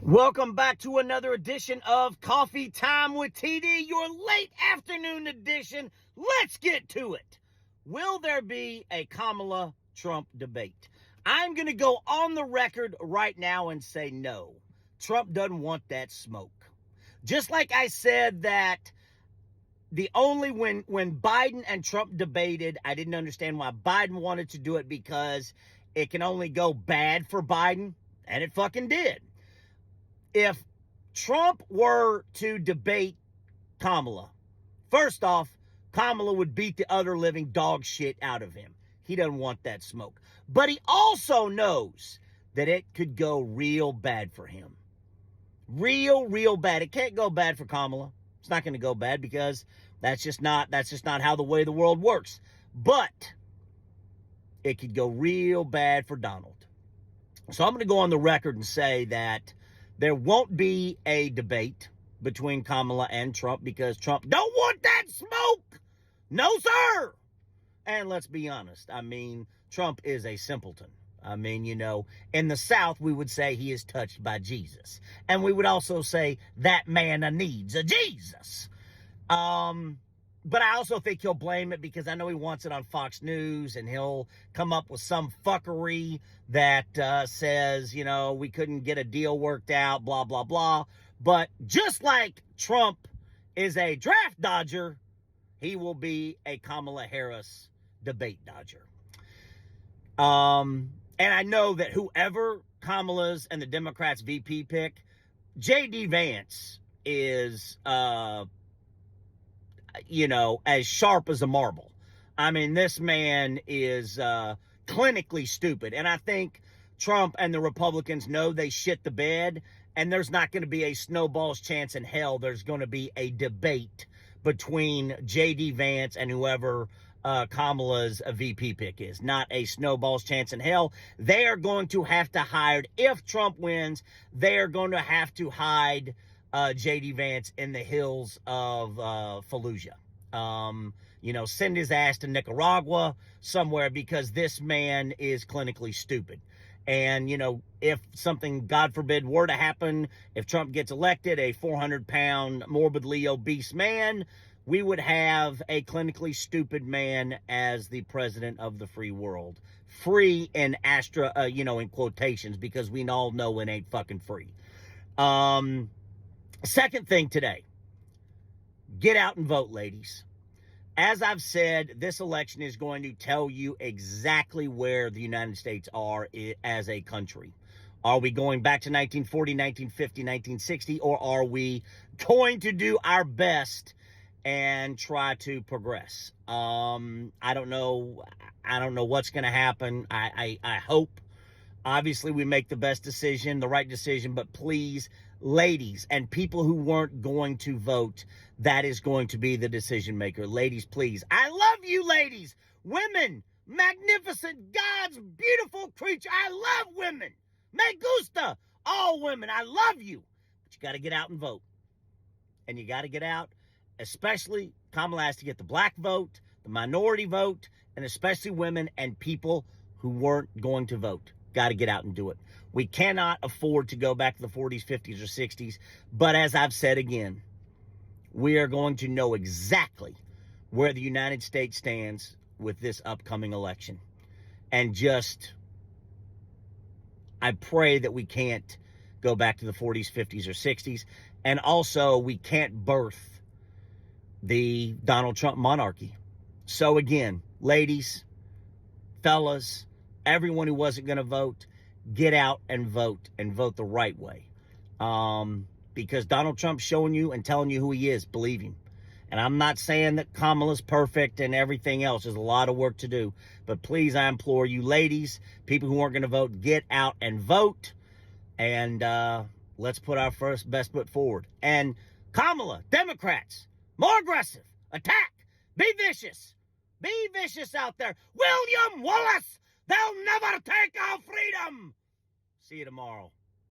Welcome back to another edition of Coffee Time with TD, your late afternoon edition. Let's get to it. Will there be a Kamala Trump debate? I'm going to go on the record right now and say no. Trump doesn't want that smoke. Just like I said that when Biden and Trump debated, I didn't understand why Biden wanted to do it because it can only go bad for Biden, and it fucking did. If Trump were to debate Kamala, first off, Kamala would beat the other living dog shit out of him. He doesn't want that smoke. But he also knows that it could go real bad for him. Real bad. It can't go bad for Kamala. It's not going to go bad because that's just not how the way the world works. But it could go real bad for Donald. So I'm going to go on the record and say that there won't be a debate between Kamala and Trump because Trump don't want that smoke. No, sir. And let's be honest. I mean, Trump is a simpleton. I mean, in the South, we would say he is touched by Jesus. And we would also say that man needs a Jesus. But I also think he'll blame it because I know he wants it on Fox News, and he'll come up with some fuckery that says, we couldn't get a deal worked out, blah, blah, blah. But just like Trump is a draft dodger, he will be a Kamala Harris debate dodger. And I know that whoever Kamala's and the Democrats' VP pick, J.D. Vance is as sharp as a marble. I mean, this man is clinically stupid. And I think Trump and the Republicans know they shit the bed, and there's not going to be a snowball's chance in hell there's going to be a debate between J.D. Vance and whoever Kamala's VP pick is. Not a snowball's chance in hell. They are going to have to hide, if Trump wins, they are going to have to hide J.D. Vance in the hills of Fallujah. Send his ass to Nicaragua somewhere because this man is clinically stupid. And, if something, God forbid, were to happen, if Trump gets elected, a 400-pound, morbidly obese man, we would have a clinically stupid man as the president of the free world. Free in in quotations, because we all know it ain't fucking free. Second thing today, get out and vote, ladies. As I've said, this election is going to tell you exactly where the United States are as a country. Are we going back to 1940, 1950, 1960, or are we going to do our best and try to progress? I don't know. I don't know what's going to happen. I hope, obviously, we make the best decision, the right decision, but please, ladies and people who weren't going to vote, that is going to be the decision maker. Ladies, please. I love you, ladies. Women, magnificent, God's beautiful creature. I love women. Me gusta. All women. I love you. But you got to get out and vote. And you got to get out, especially Kamala has to get the black vote, the minority vote, and especially women and people who weren't going to vote. Got to get out and do it. We cannot afford to go back to the 40s, 50s, or 60s. But as I've said again, we are going to know exactly where the United States stands with this upcoming election. And I pray that we can't go back to the 40s, 50s, or 60s. And also, we can't birth the Donald Trump monarchy. So again, ladies, fellas, everyone who wasn't going to vote, get out and vote the right way. Because Donald Trump's showing you and telling you who he is. Believe him. And I'm not saying that Kamala's perfect and everything else. There's a lot of work to do. But please, I implore you, ladies, people who aren't going to vote, get out and vote. And let's put our best foot forward. And Kamala, Democrats, more aggressive. Attack. Be vicious. Be vicious out there. William Wallace. They'll never take our freedom. See you tomorrow.